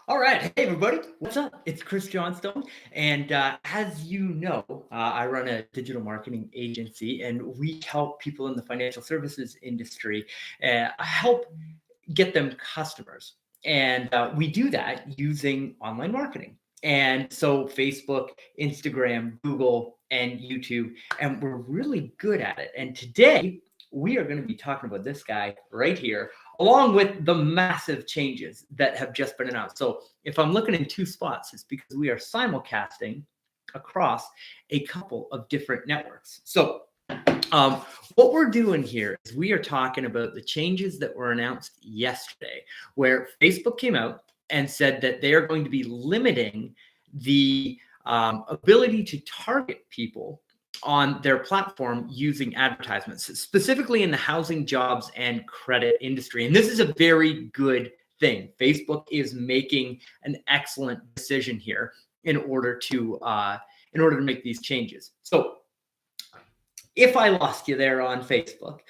All right. Hey, everybody. What's up? It's Chris Johnstone. And as you know, I run a digital marketing agency and we help people in the financial services industry help get them customers. And we do that using online marketing. And so Facebook, Instagram, Google, and YouTube, and we're really good at it. And today we are going to be talking about this guy right here, along with the massive changes that have just been announced. So if I'm looking in two spots, it's because we are simulcasting across a couple of different networks. So um, what we're doing here is we are talking about the changes that were announced yesterday, where Facebook came out and said that they are going to be limiting the ability to target people on their platform using advertisements, specifically in the housing, jobs, and credit industry. And this is a very good thing. Facebook is making an excellent decision here in order to make these changes. So if I lost you there on Facebook,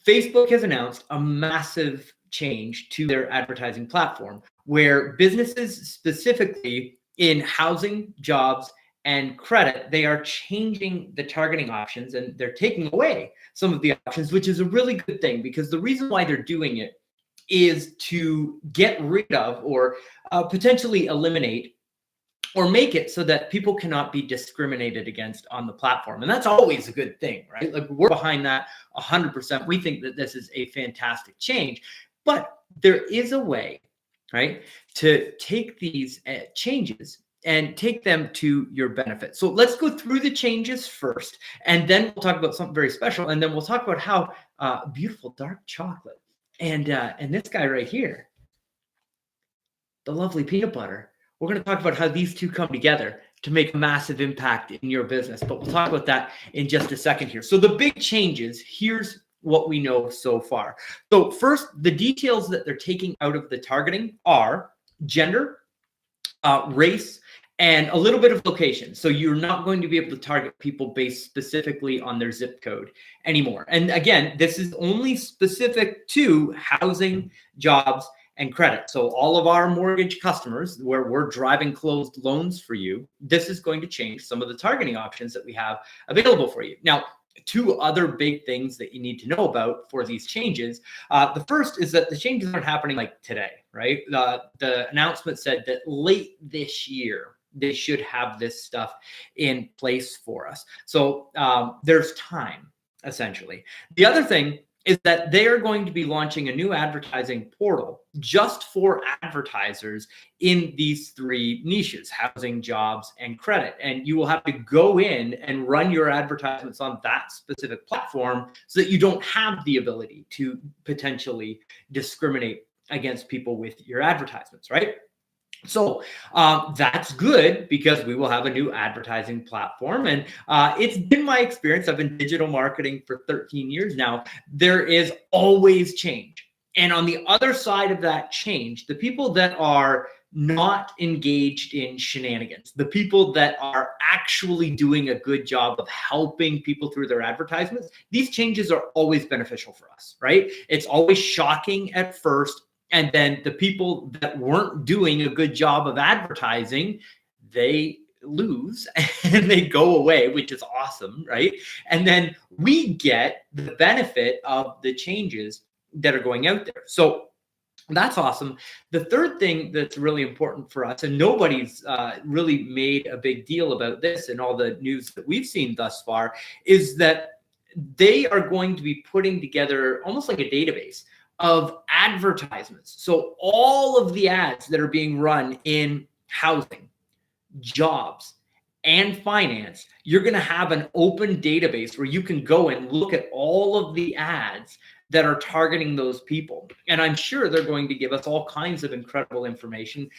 Facebook has announced a massive change to their advertising platform where businesses specifically in housing, jobs, and credit, they are changing the targeting options and they're taking away some of the options, which is a really good thing because the reason why they're doing it is to get rid of or potentially eliminate or make it so that people cannot be discriminated against on the platform. And that's always a good thing, right? Like we're behind that 100%. We think that this is a fantastic change, but there is a way, right, to take these changes and take them to your benefit. So let's go through the changes first, and then we'll talk about something very special, and then we'll talk about how beautiful dark chocolate and this guy right here, the lovely peanut butter. We're going to talk about how these two come together to make a massive impact in your business, but we'll talk about that in just a second here. So the big changes, here's what we know so far. So first, the details that they're taking out of the targeting are gender, race, and a little bit of location. So you're not going to be able to target people based specifically on their zip code anymore. And again, this is only specific to housing, jobs, and credit. So all of our mortgage customers where we're driving closed loans for you, this is going to change some of the targeting options that we have available for you. Now, two other big things that you need to know about for these changes. The first is that the changes aren't happening like today, right? The announcement said that late this year, they should have this stuff in place for us. So there's time, essentially. The other thing is that they are going to be launching a new advertising portal just for advertisers in these three niches, housing, jobs, and credit. And you will have to go in and run your advertisements on that specific platform so that you don't have the ability to potentially discriminate against people with your advertisements, right? So that's good because we will have a new advertising platform. And it's been my experience. I've been digital marketing for 13 years now. There is always change. And on the other side of that change, the people that are not engaged in shenanigans, the people that are actually doing a good job of helping people through their advertisements, these changes are always beneficial for us, right? It's always shocking at first. And then the people that weren't doing a good job of advertising, they lose and they go away, which is awesome, right? And then we get the benefit of the changes that are going out there. So that's awesome. The third thing that's really important for us, and nobody's really made a big deal about this in all the news that we've seen thus far, is that they are going to be putting together almost like a database of advertisements. So all of the ads that are being run in housing, jobs, and finance, you're going to have an open database where you can go and look at all of the ads that are targeting those people. And I'm sure they're going to give us all kinds of incredible information,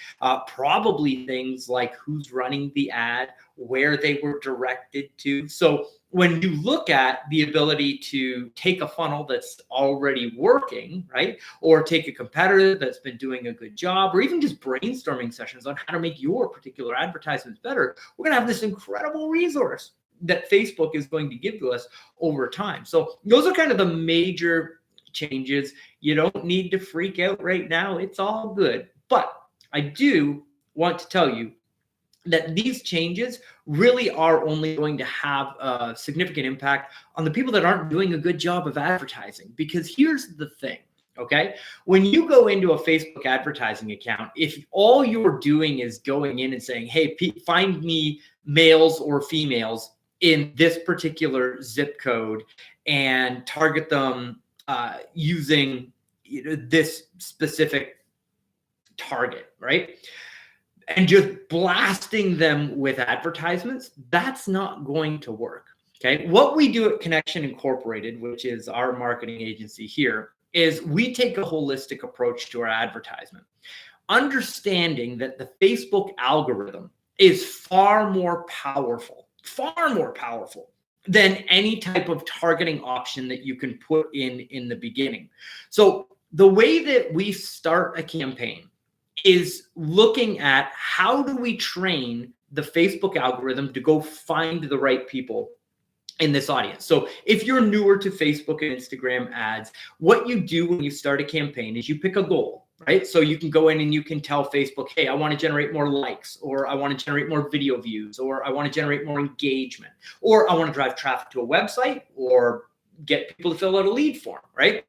probably things like who's running the ad, where they were directed to. So when you look at the ability to take a funnel that's already working, right, or take a competitor that's been doing a good job, or even just brainstorming sessions on how to make your particular advertisements better, we're going to have this incredible resource that Facebook is going to give to us over time. So those are kind of the major changes. You don't need to freak out right now. It's all good. But I do want to tell you that these changes really are only going to have a significant impact on the people that aren't doing a good job of advertising. Because here's the thing, okay? When you go into a Facebook advertising account, if all you're doing is going in and saying, hey, find me males or females in this particular zip code and target them using this specific target, right? And just blasting them with advertisements, that's not going to work. Okay. What we do at Connection Incorporated, which is our marketing agency here, is we take a holistic approach to our advertisement, understanding that the Facebook algorithm is far more powerful than any type of targeting option that you can put in the beginning. So the way that we start a campaign is looking at how do we train the Facebook algorithm to go find the right people in this audience. So if you're newer to Facebook and Instagram ads, what you do when you start a campaign is you pick a goal, right? So you can go in and you can tell Facebook, hey, I want to generate more likes, or I want to generate more video views, or I want to generate more engagement, or I want to drive traffic to a website, or get people to fill out a lead form, right?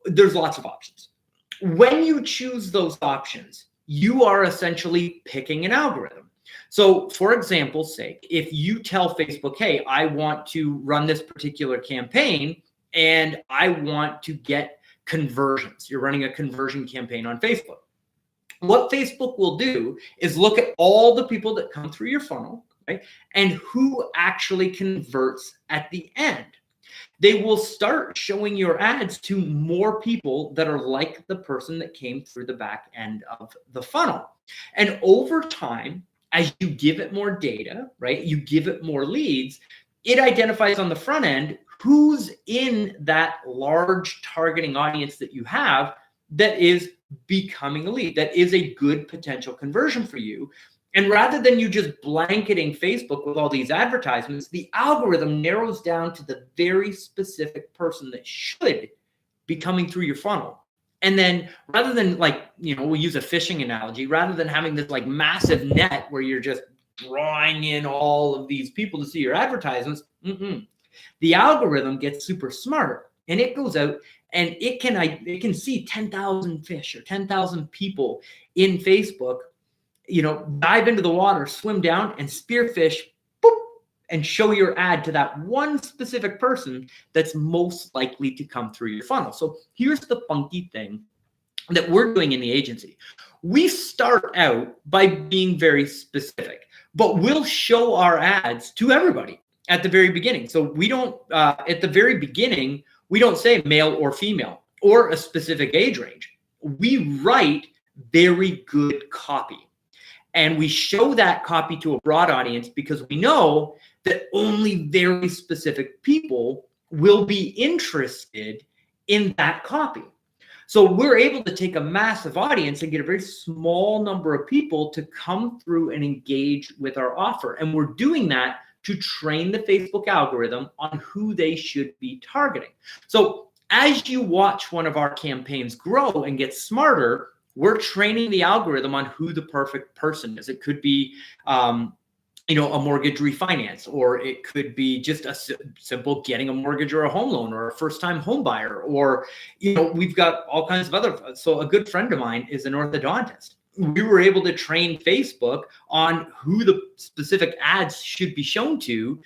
There's lots of options. When you choose those options, you are essentially picking an algorithm. So for example's sake, if you tell Facebook, hey, I want to run this particular campaign and I want to get conversions, you're running a conversion campaign on Facebook. What Facebook will do is look at all the people that come through your funnel, right, and who actually converts at the end. They will start showing your ads to more people that are like the person that came through the back end of the funnel. And over time, as you give it more data, right, you give it more leads, it identifies on the front end who's in that large targeting audience that you have that is becoming a lead, that is a good potential conversion for you. And rather than you just blanketing Facebook with all these advertisements, the algorithm narrows down to the very specific person that should be coming through your funnel. And then rather than, like, we'll use a fishing analogy, rather than having this like massive net where you're just drawing in all of these people to see your advertisements, the algorithm gets super smart and it goes out and it can see 10,000 fish or 10,000 people in Facebook, dive into the water, swim down and spearfish, boop, and show your ad to that one specific person that's most likely to come through your funnel. So here's the funky thing that we're doing in the agency. We start out by being very specific, but we'll show our ads to everybody at the very beginning. So we don't, at the very beginning, we don't say male or female or a specific age range. We write very good copy. And we show that copy to a broad audience because we know that only very specific people will be interested in that copy. So we're able to take a massive audience and get a very small number of people to come through and engage with our offer. And we're doing that to train the Facebook algorithm on who they should be targeting. So as you watch one of our campaigns grow and get smarter, we're training the algorithm on who the perfect person is. It could be, a mortgage refinance, or it could be just a simple getting a mortgage or a home loan, or a first-time home buyer, or, we've got all kinds of other. So a good friend of mine is an orthodontist. We were able to train Facebook on who the specific ads should be shown to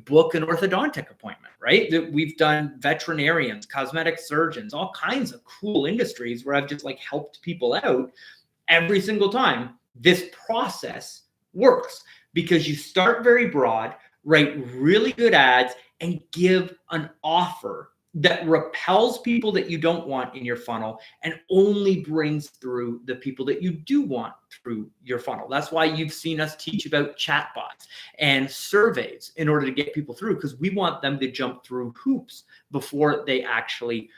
book an orthodontic appointment, right? That we've done veterinarians, cosmetic surgeons, all kinds of cool industries where I've just helped people out every single time. This process works because you start very broad, write really good ads, and give an offer that repels people that you don't want in your funnel and only brings through the people that you do want through your funnel. That's why you've seen us teach about chatbots and surveys in order to get people through, because we want them to jump through hoops before they actually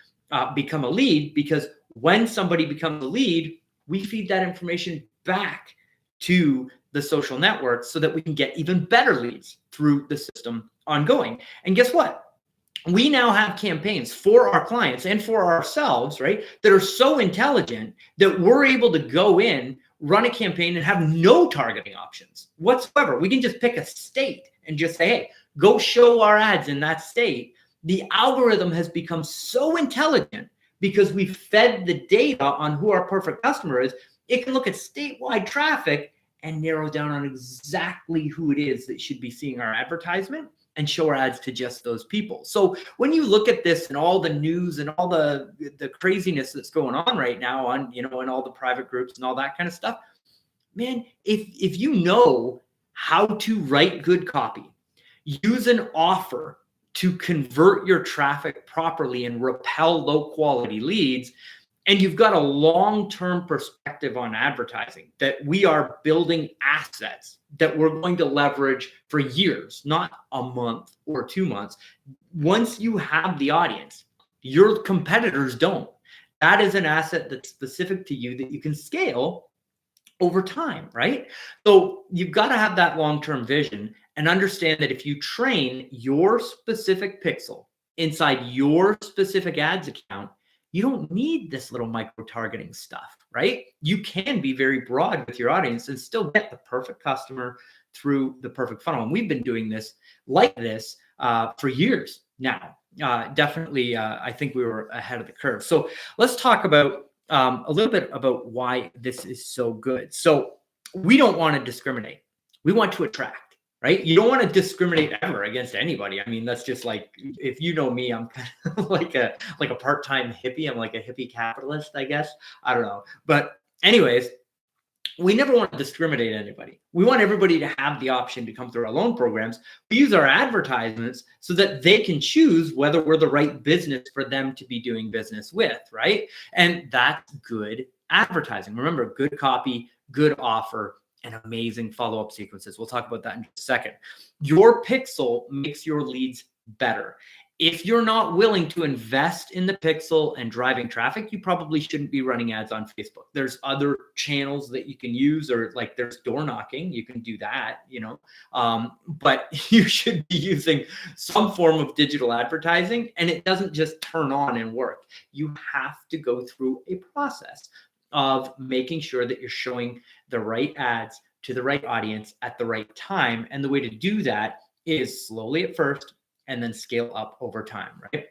become a lead. Because when somebody becomes a lead, we feed that information back to the social networks so that we can get even better leads through the system ongoing. And guess what? We now have campaigns for our clients and for ourselves, right, that are so intelligent that we're able to go in run a campaign and have no targeting options whatsoever. We can just pick a state and just say, hey, go show our ads in that state. The algorithm has become so intelligent because we fed the data on who our perfect customer is. It can look at statewide traffic and narrow down on exactly who it is that should be seeing our advertisement and show our ads to just those people. So when you look at this and all the news and all the craziness that's going on right now on, in all the private groups and all that kind of stuff, man, if you know how to write good copy, use an offer to convert your traffic properly and repel low quality leads, and you've got a long-term perspective on advertising, that we are building assets that we're going to leverage for years, not a month or 2 months. Once you have the audience, your competitors don't. That is an asset that's specific to you that you can scale over time, right? So you've got to have that long-term vision and understand that if you train your specific pixel inside your specific ads account, you don't need this little micro-targeting stuff, right? You can be very broad with your audience and still get the perfect customer through the perfect funnel. And we've been doing this like this for years now. Definitely, I think we were ahead of the curve. So let's talk about a little bit about why this is so good. So we don't want to discriminate. We want to attract. Right? You don't want to discriminate ever against anybody. I mean, that's just like, if you know me, I'm kind of like a part-time hippie. I'm like a hippie capitalist, I guess. I don't know. But anyways, we never want to discriminate anybody. We want everybody to have the option to come through our loan programs. We use our advertisements so that they can choose whether we're the right business for them to be doing business with, right? And that's good advertising. Remember, good copy, good offer, and amazing follow-up sequences. We'll talk about that in just a second. Your pixel makes your leads better. If you're not willing to invest in the pixel and driving traffic, you probably shouldn't be running ads on Facebook. There's other channels that you can use, or like there's door knocking. You can do that, but you should be using some form of digital advertising, and it doesn't just turn on and work. You have to go through a process of making sure that you're showing the right ads to the right audience at the right time. And the way to do that is slowly at first and then scale up over time, right?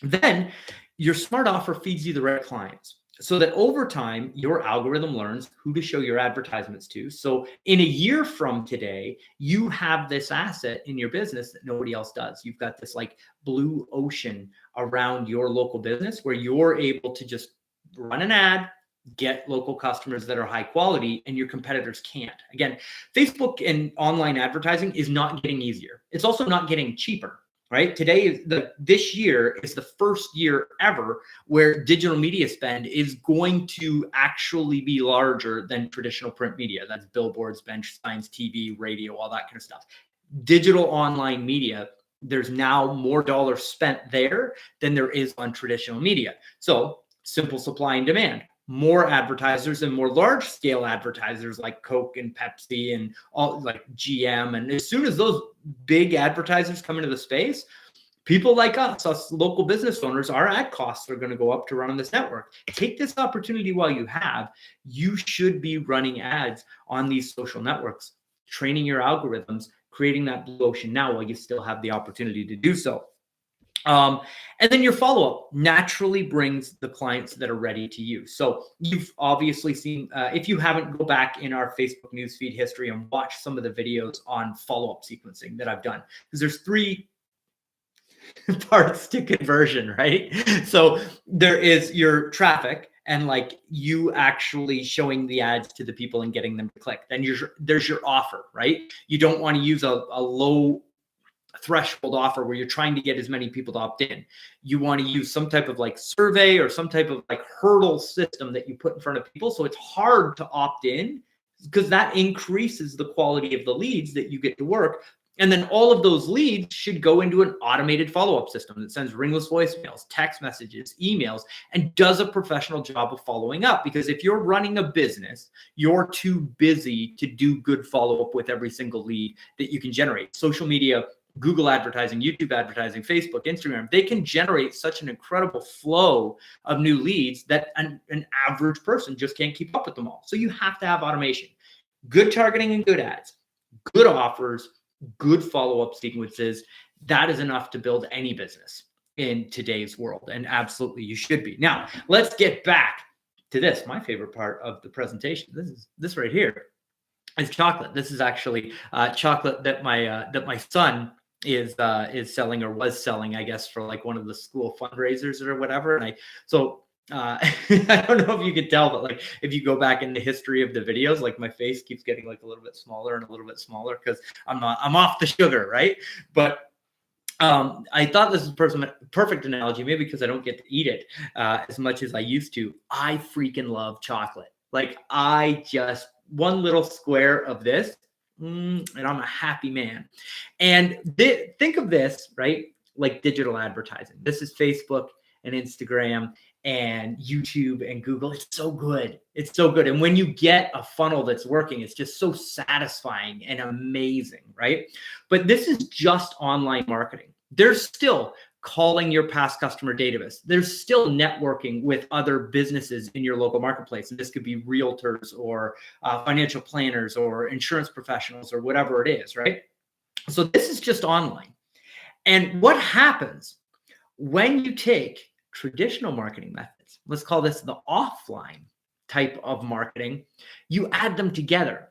Then your smart offer feeds you the right clients so that over time, your algorithm learns who to show your advertisements to. So in a year from today, you have this asset in your business that nobody else does. You've got this like blue ocean around your local business where you're able to just run an ad, get local customers that are high quality, and your competitors can't. Again, Facebook and online advertising is not getting easier. It's also not getting cheaper, right? This year is the first year ever where digital media spend is going to actually be larger than traditional print media. That's billboards, bench signs, TV, radio, all that kind of stuff. Digital online media, there's now more dollars spent there than there is on traditional media. So simple supply and demand. More advertisers and more large scale advertisers like Coke and Pepsi and all like GM. And as soon as those big advertisers come into the space, people like us local business owners, our ad costs are going to go up to run on this network. Take this opportunity while you have. You should be running ads on these social networks, training your algorithms, creating that blue ocean now while you still have the opportunity to do so. And then your follow-up naturally brings the clients that are ready to you. So you've obviously seen, if you haven't, go back in our Facebook newsfeed history and watch some of the videos on follow-up sequencing that I've done. Because there's 3 parts to conversion, right? So there is your traffic and like you actually showing the ads to the people and getting them to click. Then there's your offer, right? You don't want to use a low threshold offer where you're trying to get as many people to opt in. You want to use some type of like survey or some type of like hurdle system that you put in front of people. So it's hard to opt in because that increases the quality of the leads that you get to work. And then all of those leads should go into an automated follow-up system that sends ringless voicemails, text messages, emails, and does a professional job of following up. Because if you're running a business, you're too busy to do good follow-up with every single lead that you can generate. Social media Google advertising, YouTube advertising, Facebook, Instagram, they can generate such an incredible flow of new leads that an average person just can't keep up with them all. So you have to have automation, good targeting and good ads, good offers, good follow-up sequences. That is enough to build any business in today's world. And absolutely you should be. Now, let's get back to this, my favorite part of the presentation. This right here is chocolate. This is actually chocolate that my son is selling, or was selling, I guess, for like one of the school fundraisers or whatever. And I don't know if you could tell, but like if you go back in the history of the videos, like my face keeps getting like a little bit smaller and a little bit smaller because I'm off the sugar, right? But I thought this was a perfect analogy, maybe because I don't get to eat it as much as I used to. I freaking love chocolate. Like one little square of this, and I'm a happy man. And think of this, right? Like digital advertising. This is Facebook and Instagram and YouTube and Google. It's so good. It's so good. And when you get a funnel that's working, it's just so satisfying and amazing, right? But this is just online marketing. There's still calling your past customer database. There's still networking with other businesses in your local marketplace. And this could be realtors or financial planners or insurance professionals or whatever it is, right? So this is just online. And what happens when you take traditional marketing methods, let's call this the offline type of marketing, you add them together.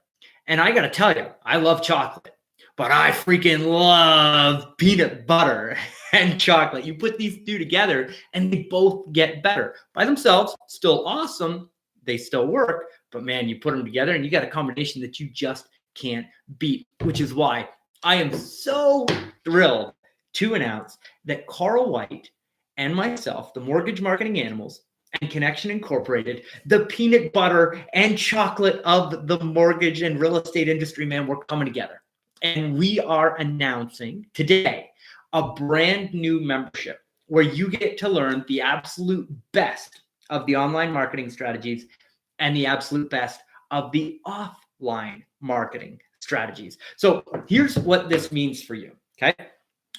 And I got to tell you, I love chocolate, but I freaking love peanut butter and chocolate. You put these two together and they both get better. By themselves, still awesome. They still work, but man, you put them together and you got a combination that you just can't beat, which is why I am so thrilled to announce that Carl White and myself, the Mortgage Marketing Animals, and Connection Incorporated, the peanut butter and chocolate of the mortgage and real estate industry, man, we're coming together. And we are announcing today a brand new membership where you get to learn the absolute best of the online marketing strategies and the absolute best of the offline marketing strategies. So here's what this means for you, okay?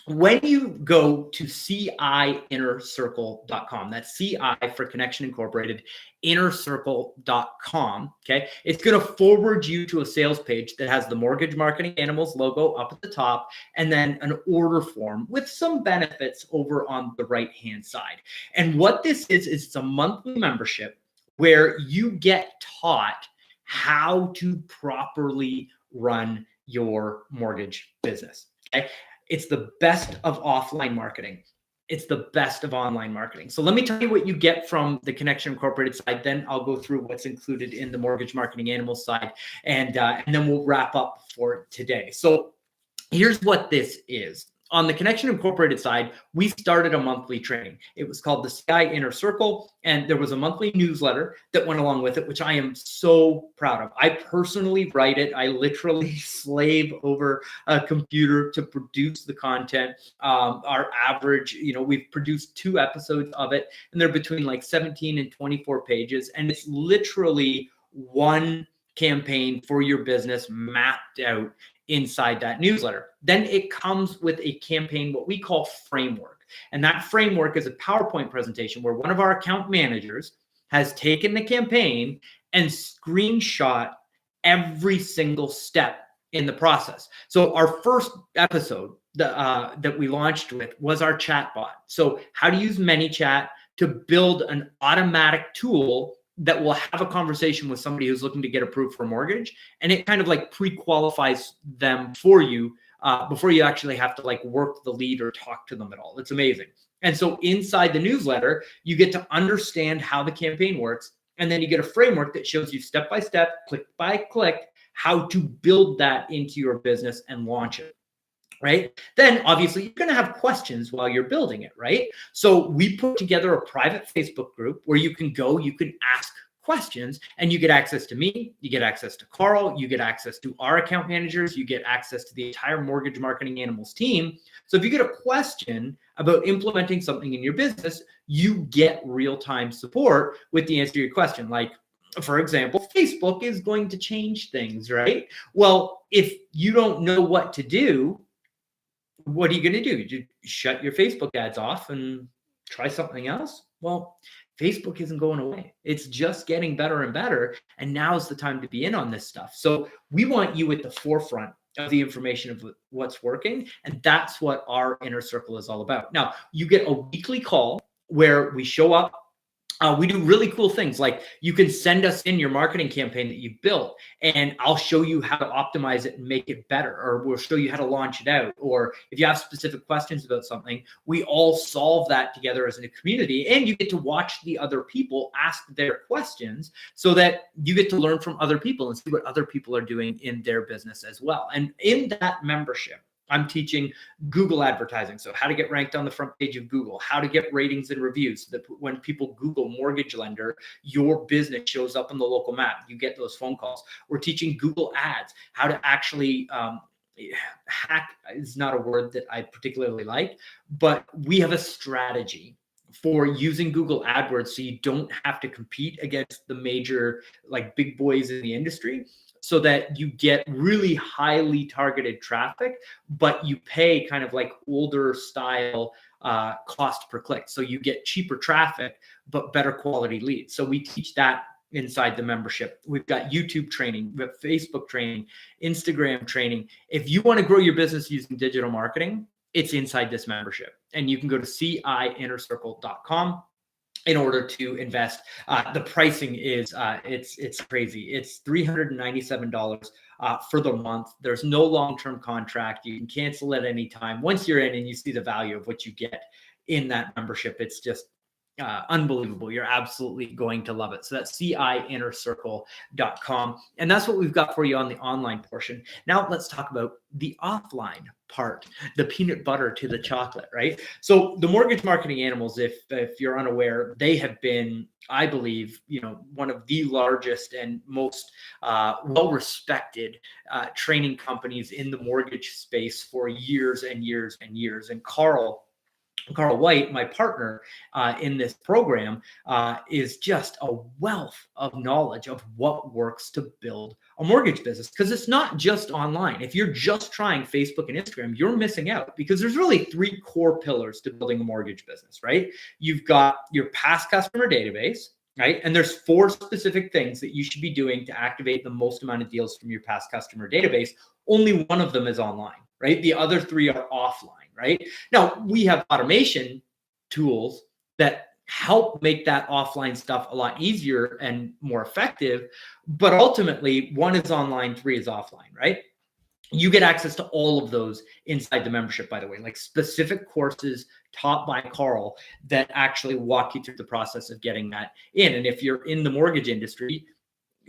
When you go to CIinnercircle.com, that's CI for Connection Incorporated, innercircle.com, okay? It's going to forward you to a sales page that has the Mortgage Marketing Animals logo up at the top, and then an order form with some benefits over on the right-hand side. And what this is it's a monthly membership where you get taught how to properly run your mortgage business, okay? It's the best of offline marketing. It's the best of online marketing. So let me tell you what you get from the Connection Incorporated side. Then I'll go through what's included in the Mortgage Marketing Animals side, and then we'll wrap up for today. So here's what this is. On the Connection Incorporated side, we started a monthly training. It was called the Sky Inner Circle, and there was a monthly newsletter that went along with it, which I am so proud of. I personally write it. I literally slave over a computer to produce the content. Our average, we've produced 2 episodes of it, and they're between like 17 and 24 pages, and it's literally one campaign for your business mapped out inside that newsletter. Then it comes with a campaign, what we call framework. And that framework is a PowerPoint presentation where one of our account managers has taken the campaign and screenshot every single step in the process. So our first episode that we launched with was our chatbot. So how to use ManyChat to build an automatic tool that will have a conversation with somebody who's looking to get approved for a mortgage. And it kind of like pre-qualifies them for you before you actually have to like work the lead or talk to them at all. It's amazing. And so inside the newsletter, you get to understand how the campaign works. And then you get a framework that shows you step by step, click by click, how to build that into your business and launch it. Right? Then obviously you're going to have questions while you're building it, right? So we put together a private Facebook group where you can go, you can ask questions, and you get access to me, you get access to Carl, you get access to our account managers, you get access to the entire Mortgage Marketing Animals team. So if you get a question about implementing something in your business, you get real-time support with the answer to your question. Like, for example, Facebook is going to change things, right? Well, if you don't know what to do, what are you going to do? You shut your Facebook ads off and try something else? Well, Facebook isn't going away. It's just getting better and better. And now's the time to be in on this stuff. So we want you at the forefront of the information of what's working. And that's what our inner circle is all about. Now, you get a weekly call where we show up. We do really cool things like you can send us in your marketing campaign that you've built, and I'll show you how to optimize it and make it better, or we'll show you how to launch it out. Or if you have specific questions about something, we all solve that together as a community, and you get to watch the other people ask their questions so that you get to learn from other people and see what other people are doing in their business as well. And in that membership, I'm teaching Google advertising. So how to get ranked on the front page of Google, how to get ratings and reviews so that when people Google mortgage lender, your business shows up on the local map. You get those phone calls. We're teaching Google ads, how to actually hack is not a word that I particularly like, but we have a strategy for using Google AdWords so you don't have to compete against the major like big boys in the industry, so that you get really highly targeted traffic, but you pay kind of like older style cost per click. So you get cheaper traffic, but better quality leads. So we teach that inside the membership. We've got YouTube training, we've got Facebook training, Instagram training. If you want to grow your business using digital marketing, it's inside this membership. And you can go to ciinnercircle.com in order to invest. The pricing is it's crazy. It's $397 for the month. There's no long-term contract. You can cancel at any time. Once you're in and you see the value of what you get in that membership, it's just unbelievable. You're absolutely going to love it. So that's ciinnercircle.com. And that's what we've got for you on the online portion. Now let's talk about the offline part, the peanut butter to the chocolate, right? So the mortgage marketing animals, if you're unaware, they have been, I believe, one of the largest and most well-respected training companies in the mortgage space for years and years and years. And Carl White, my partner in this program, is just a wealth of knowledge of what works to build a mortgage business, because it's not just online. If you're just trying Facebook and Instagram, you're missing out, because there's really three core pillars to building a mortgage business, right? You've got your past customer database, right? And there's 4 specific things that you should be doing to activate the most amount of deals from your past customer database. Only one of them is online, right? The other 3 are offline. Right? Now, we have automation tools that help make that offline stuff a lot easier and more effective, but ultimately 1 is online, 3 is offline, right? You get access to all of those inside the membership, by the way, like specific courses taught by Carl that actually walk you through the process of getting that in. And if you're in the mortgage industry,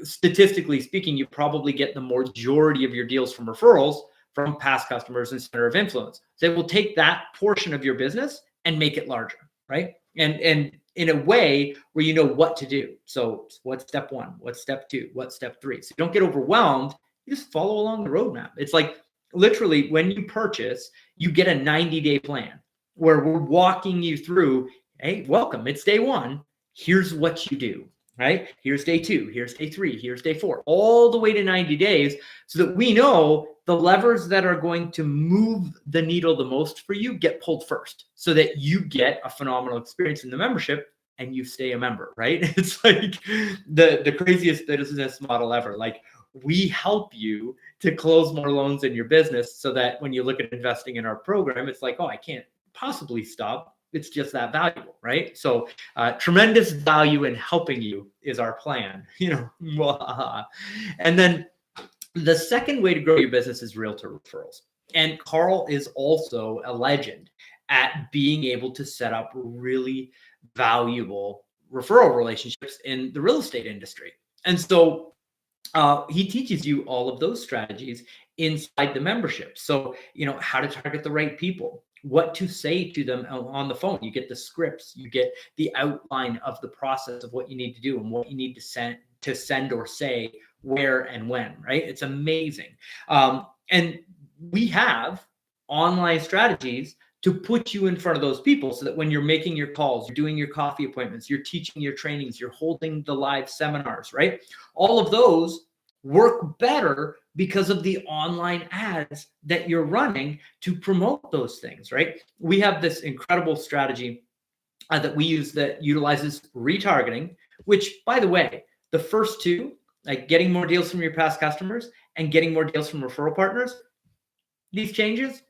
statistically speaking, you probably get the majority of your deals from referrals from past customers and center of influence. They will take that portion of your business and make it larger, right? And in a way where you know what to do. So what's step 1? What's step 2? What's step 3? So you don't get overwhelmed. You just follow along the roadmap. It's like literally when you purchase, you get a 90-day plan where we're walking you through, hey, welcome, it's day 1. Here's what you do. Right? Here's day 2, here's day 3, here's day 4, all the way to 90 days, so that we know the levers that are going to move the needle the most for you get pulled first, so that you get a phenomenal experience in the membership and you stay a member, right? It's like the craziest business model ever. Like, we help you to close more loans in your business so that when you look at investing in our program, it's like, oh, I can't possibly stop. It's just that valuable, right? So tremendous value in helping you is our plan, And then the second way to grow your business is realtor referrals. And Carl is also a legend at being able to set up really valuable referral relationships in the real estate industry. And so he teaches you all of those strategies inside the membership. So, how to target the right people, what to say to them on the phone. You get the scripts, you get the outline of the process of what you need to do and what you need to send or say where and when, right? It's amazing. And we have online strategies to put you in front of those people so that when you're making your calls, you're doing your coffee appointments, you're teaching your trainings, you're holding the live seminars, right? All of those work better because of the online ads that you're running to promote those things, right? We have this incredible strategy that we use that utilizes retargeting, which, by the way, the first two, like getting more deals from your past customers and getting more deals from referral partners, these changes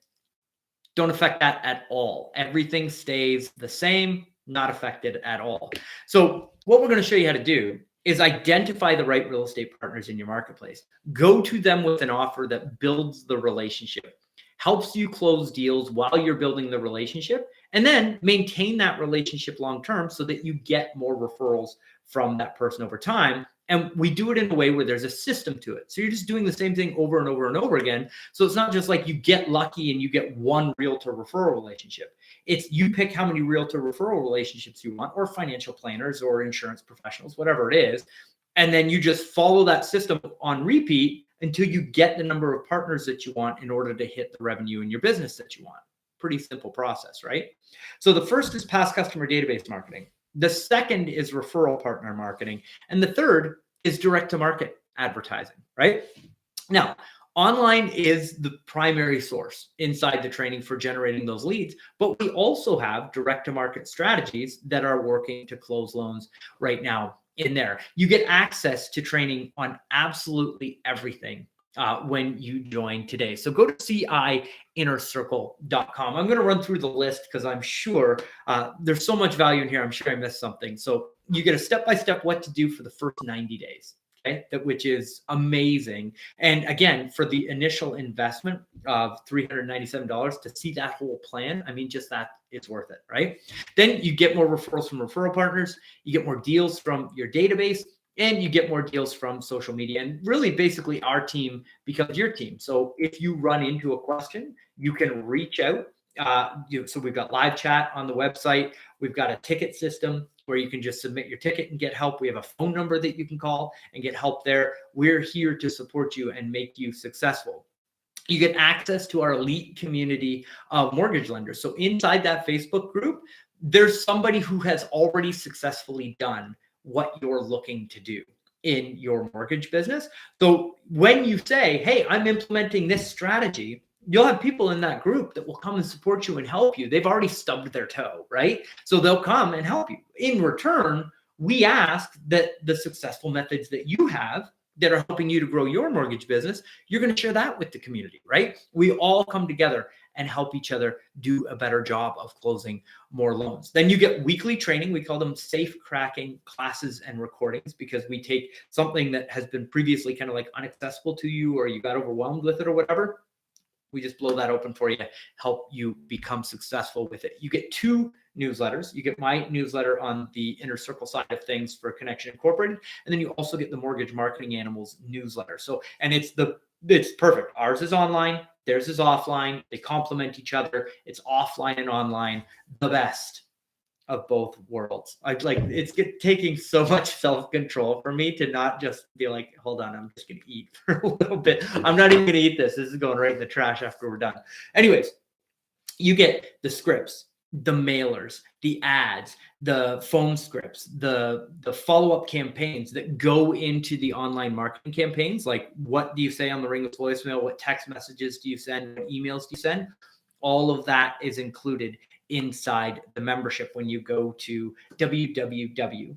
don't affect that at all. Everything stays the same, not affected at all. So what we're going to show you how to do is identify the right real estate partners in your marketplace. Go to them with an offer that builds the relationship, helps you close deals while you're building the relationship, and then maintain that relationship long term so that you get more referrals from that person over time. And we do it in a way where there's a system to it. So you're just doing the same thing over and over and over again. So it's not just like you get lucky and you get one realtor referral relationship. It's you pick how many realtor referral relationships you want, or financial planners or insurance professionals, whatever it is. And then you just follow that system on repeat until you get the number of partners that you want in order to hit the revenue in your business that you want. Pretty simple process, right? So the first is past customer database marketing. The second is referral partner marketing. And the third is direct to market advertising, right? Now, online is the primary source inside the training for generating those leads, but we also have direct to market strategies that are working to close loans right now in there. You get access to training on absolutely everything when you join today. So go to CIInnercircle.com. I'm going to run through the list because I'm sure there's so much value in here. I'm sure I missed something. So you get a step-by-step what to do for the first 90 days. Okay, which is amazing. And again, for the initial investment of $397 to see that whole plan, I mean, just that, it's worth it, right? Then you get more referrals from referral partners, you get more deals from your database, and you get more deals from social media. And really, basically, our team becomes your team. So if you run into a question, you can reach out. So we've got live chat on the website. We've got a ticket system where you can just submit your ticket and get help. We have a phone number that you can call and get help there. We're here to support you and make you successful. You get access to our elite community of mortgage lenders. So inside that Facebook group, there's somebody who has already successfully done what you're looking to do in your mortgage business. So when you say, hey, I'm implementing this strategy, you'll have people in that group that will come and support you and help you. They've already stubbed their toe, right? So they'll come and help you. In return, we ask that the successful methods that you have that are helping you to grow your mortgage business, you're going to share that with the community, right? We all come together and help each other do a better job of closing more loans. Then you get weekly training. We call them safe cracking classes and recordings, because we take something that has been previously kind of like inaccessible to you, or you got overwhelmed with it or whatever. We just blow that open for you, help you become successful with it. You get 2 newsletters. You get my newsletter on the Inner Circle side of things for Connection Incorporated, and then you also get the Mortgage Marketing Animals newsletter. So, and it's perfect. Ours is online, theirs is offline. They complement each other. It's offline and online, the best of both worlds. It's taking so much self-control for me to not just be like, hold on, I'm just going to eat for a little bit. I'm not even going to eat this. This is going right in the trash after we're done. Anyways, you get the scripts, the mailers, the ads, the phone scripts, the follow-up campaigns that go into the online marketing campaigns. Like, what do you say on the ringless voicemail? What text messages do you send? What emails do you send? All of that is included inside the membership when you go to www.ci,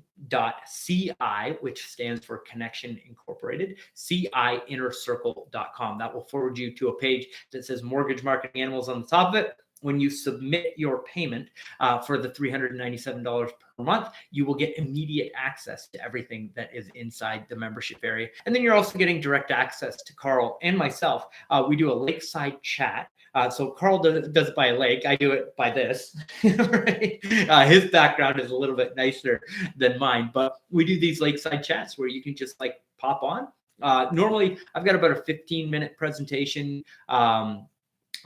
which stands for Connection Incorporated, CIInnercircle.com. That will forward you to a page that says Mortgage Marketing Animals on the top of it. When you submit your payment for the $397 per month, you will get immediate access to everything that is inside the membership area. And then you're also getting direct access to Carl and myself. We do a lakeside chat. So Carl does it by a lake. I do it by this. Right? His background is a little bit nicer than mine, but we do these lakeside chats where you can just like pop on. Normally, I've got about a 15-minute presentation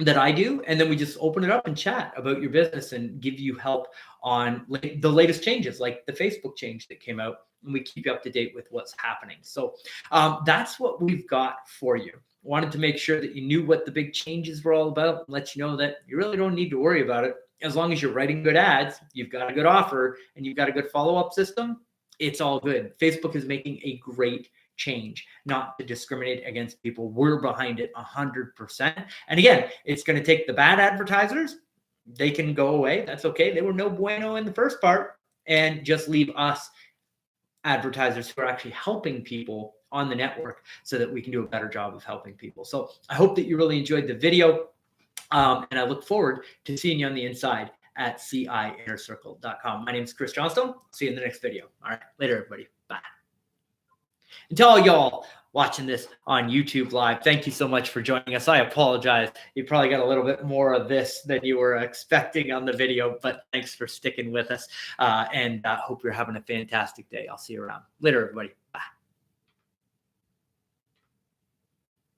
that I do, and then we just open it up and chat about your business and give you help on the latest changes, like the Facebook change that came out, and we keep you up to date with what's happening. So that's what we've got for you. Wanted to make sure that you knew what the big changes were all about, and let you know that you really don't need to worry about it. As long as you're writing good ads, you've got a good offer, and you've got a good follow-up system, it's all good. Facebook is making a great change, not to discriminate against people. We're behind it 100%. And again, it's going to take the bad advertisers. They can go away. That's okay. They were no bueno in the first part, and just leave us advertisers who are actually helping people on the network so that we can do a better job of helping people. So I hope that you really enjoyed the video. And I look forward to seeing you on the inside at ciinnercircle.com. My name is Chris Johnstone. See you in the next video. All right. Later, everybody. Bye. And to all y'all watching this on YouTube Live, thank you so much for joining us. I apologize. You probably got a little bit more of this than you were expecting on the video, but thanks for sticking with us. And hope you're having a fantastic day. I'll see you around. Later, everybody.